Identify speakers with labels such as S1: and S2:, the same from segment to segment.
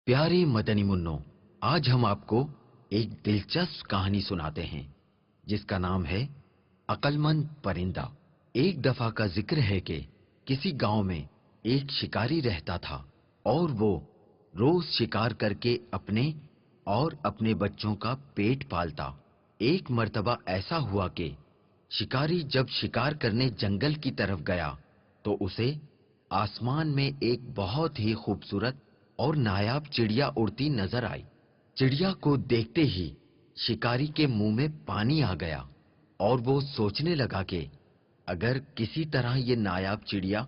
S1: प्यारे मदनी मुन्नो, आज हम आपको एक दिलचस्प कहानी सुनाते हैं जिसका नाम है अक्लमंद परिंदा। एक दफा का जिक्र है कि किसी गांव में एक शिकारी रहता था और वो रोज शिकार करके अपने और अपने बच्चों का पेट पालता। एक मर्तबा ऐसा हुआ कि शिकारी जब शिकार करने जंगल की तरफ गया तो उसे आसमान में एक बहुत ही खूबसूरत और नायाब चिड़िया उड़ती नजर आई। चिड़िया को देखते ही शिकारी के मुंह में पानी आ गया और वो सोचने लगा कि अगर किसी तरह ये नायाब चिड़िया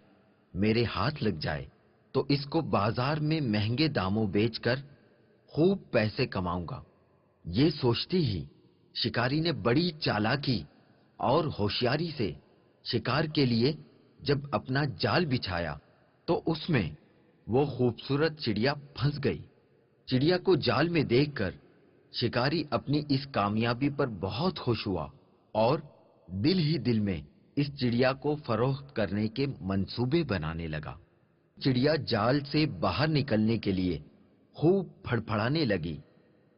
S1: मेरे हाथ लग जाए तो इसको बाजार में महंगे दामों बेचकर खूब पैसे कमाऊंगा। ये सोचते ही शिकारी ने बड़ी चालाकी और होशियारी से शिकार के लिए जब अपना जाल बिछाया तो उसमें वो खूबसूरत चिड़िया फंस गई। चिड़िया को जाल में देखकर शिकारी अपनी इस कामयाबी पर बहुत खुश हुआ और दिल ही दिल में इस चिड़िया को फरोख्त करने के मंसूबे बनाने लगा। चिड़िया जाल से बाहर निकलने के लिए खूब फड़फड़ाने लगी,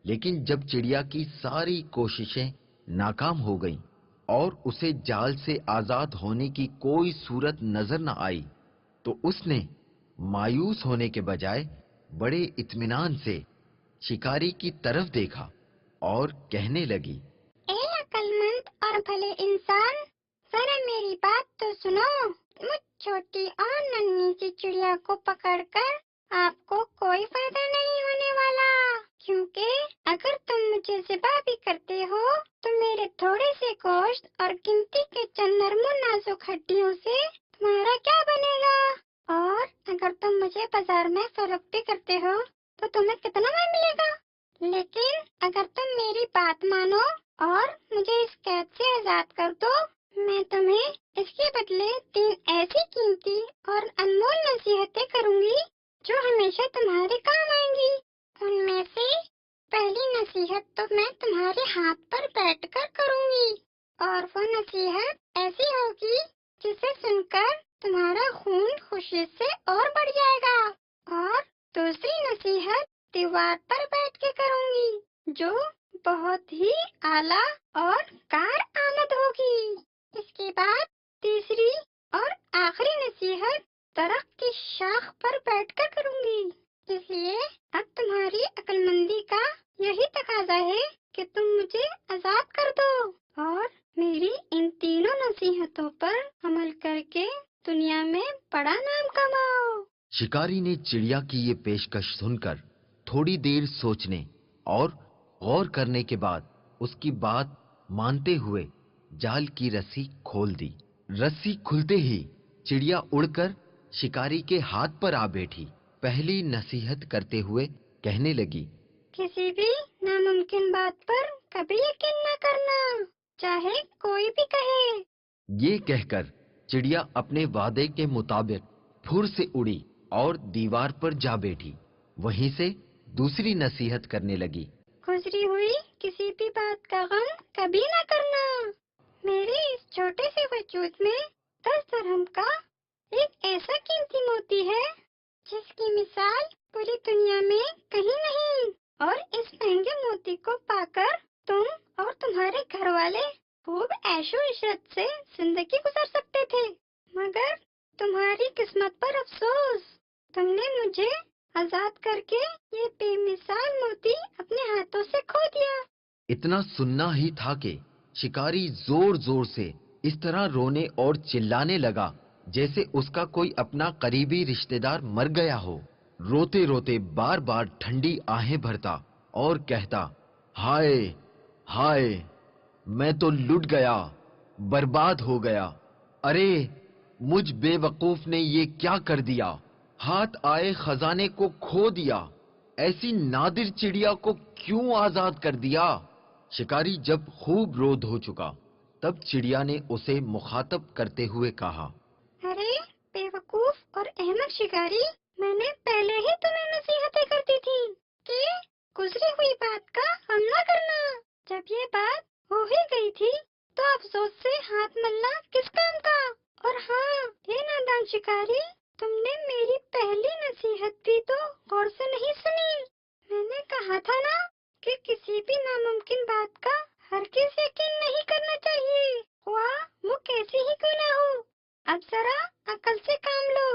S1: लेकिन जब चिड़िया की सारी कोशिशें नाकाम हो गईं और उसे जाल से आजाद होने की कोई सूरत नजर न आई तो उसने मायूस होने के बजाय बड़े इत्मीनान से शिकारी की तरफ देखा और कहने लगी,
S2: ए अक्लमंद और भले इंसान, जरा मेरी बात तो सुनो। मुझ छोटी और नन्ही सी चिड़िया को पकड़कर आपको कोई फायदा नहीं होने वाला, क्योंकि अगर तुम मुझे ज़िबा भी करते हो तो मेरे थोड़े से गोश्त और गिनती के चंद नरमो नाजुक हड्डियों से तुम्हारा क्या बनेगा। और अगर तुम मुझे बाजार में फरोख्त भी करते हो तो तुम्हें कितना में मिलेगा। लेकिन अगर तुम मेरी बात मानो और मुझे इस कैद से आजाद कर दो, मैं तुम्हें इसके बदले 3 ऐसी कीमती और अनमोल नसीहतें करूंगी जो हमेशा तुम्हारे काम आएंगी। उनमें से पहली नसीहत तो मैं तुम्हारे हाथ पर बैठकर करूंगी और वो नसीहत ऐसी होगी जिसे सुनकर तुम्हारा खून खुशी से और बढ़ जाएगा। और दूसरी नसीहत दीवार पर बैठ के करूंगी जो बहुत ही आला और कार आमद होगी। इसके बाद तीसरी और आखिरी नसीहत दरख्त की शाख पर बैठकर करूंगी। इसलिए अब तुम्हारी अक्लमंदी का यही तकाजा है कि तुम मुझे आजाद कर दो और मेरी इन तीनों नसीहतों पर अमल करके दुनिया में बड़ा नाम कमाओ।
S1: शिकारी ने चिड़िया की ये पेशकश सुनकर थोड़ी देर सोचने और गौर करने के बाद उसकी बात मानते हुए जाल की रस्सी खोल दी। रस्सी खुलते ही चिड़िया उड़कर शिकारी के हाथ पर आ बैठी। पहली नसीहत करते हुए कहने लगी,
S2: किसी भी नामुमकिन बात पर कभी यकीन न करना, चाहे कोई भी कहे।
S1: ये कहकर चिड़िया अपने वादे के मुताबिक फुर से उड़ी और दीवार पर जा बैठी। वहीं से दूसरी नसीहत करने लगी,
S2: गुजरी हुई किसी भी बात का गम कभी न करना। मेरे इस छोटे से वजूद में 10 दरहम का एक ऐसा कीमती मोती है जिसकी मिसाल पूरी दुनिया में कहीं नहीं। और इस महंगे मोती को पाकर तुम और तुम्हारे घर वाले खूब ऐशो इशरत से जिंदगी गुजार सकते थे, मगर तुम्हारी किस्मत पर अफसोस, तुमने मुझे आजाद करके ये बेमिसाल मोती अपने हाथों से खो दिया।
S1: इतना सुनना ही था कि शिकारी जोर जोर से इस तरह रोने और चिल्लाने लगा जैसे उसका कोई अपना करीबी रिश्तेदार मर गया हो। रोते रोते बार बार ठंडी आहें भरता और कहता, हाय हाय, मैं तो लुट गया, बर्बाद हो गया। अरे मुझ बेवकूफ ने ये क्या कर दिया, हाथ आए खजाने को खो दिया, ऐसी नादिर चिड़िया को क्यों आजाद कर दिया। शिकारी जब खूब रोध हो चुका तब चिड़िया ने उसे मुखातब करते हुए कहा,
S2: अरे बेवकूफ और अहमक शिकारी, मैंने पहले ही तुम्हें नसीहतें कर दी थी कि गुजरी हुई बात का गम न करना। जब ये बात हो ही गई थी तो अफसोस से हाथ मलना किस काम का। और हाँ, ये नादान शिकारी, तुमने मेरी पहली नसीहत भी तो गौर से नहीं सुनी। کہا تھا نا کہ کسی بھی ناممکن بات کا ہرگز یقین نہیں کرنا چاہیے، خواہ وہ کیسی ہی کیوں نہ ہو۔ اب ذرا عقل سے کام لو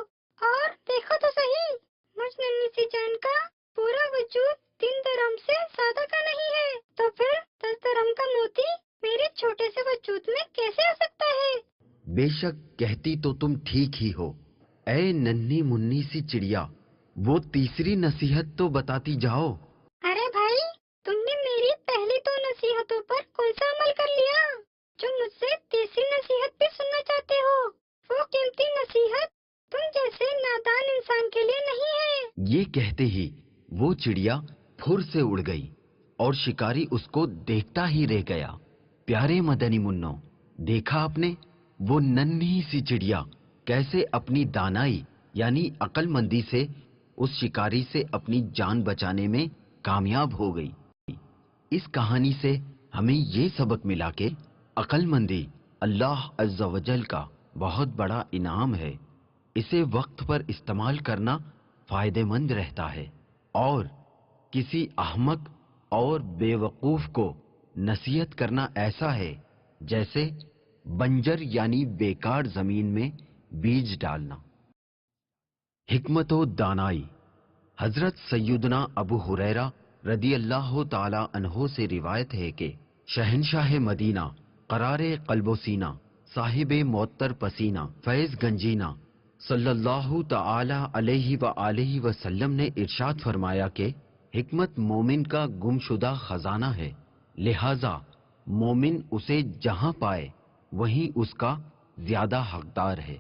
S2: اور دیکھو تو صحیح، مجھ ننھی سی جان کا پورا وجود 3 درہم سے زیادہ کا نہیں ہے، تو پھر 10 درہم کا موتی میرے چھوٹے سے وجود میں کیسے آ سکتا ہے؟
S1: بے شک کہتی تو تم ٹھیک ہی ہو، اے ننھی منی سی چڑیا، وہ تیسری نصیحت تو بتاتی جاؤ۔
S2: ارے بھائی، تم نے میری پہلی 2 نصیحتوں پر کون سا عمل کر لیا جو مجھ سے تیسری نصیحت بھی سننا چاہتے ہو؟ وہ قیمتی نصیحت تم جیسے نادان انسان کے لیے نہیں ہے۔
S1: یہ کہتے ہی وہ چڑیا پھر سے اڑ گئی اور شکاری اس کو دیکھتا ہی رہ گیا۔ پیارے مدنی منو، دیکھا آپ نے وہ ننھی سی چڑیا کیسے اپنی دانائی یعنی عقل مندی سے اس شکاری سے اپنی جان بچانے میں کامیاب ہو گئی۔ اس کہانی سے ہمیں یہ سبق ملا کہ عقل مندی اللہ عز و جل کا بہت بڑا انعام ہے، اسے وقت پر استعمال کرنا فائدہ مند رہتا ہے، اور کسی احمق اور بے وقوف کو نصیحت کرنا ایسا ہے جیسے بنجر یعنی بیکار زمین میں بیج ڈالنا۔ حکمت و دانائی۔ حضرت سیدنا ابو ہریرہ رضی اللہ تعالی عنہ سے روایت ہے کہ شہنشاہ مدینہ قرار قلب و سینہ صاحب معطر پسینہ فیض گنجینہ صلی اللہ تعالی علیہ وآلہ وسلم نے ارشاد فرمایا کہ حکمت مومن کا گمشدہ خزانہ ہے، لہذا مومن اسے جہاں پائے وہیں اس کا زیادہ حقدار ہے۔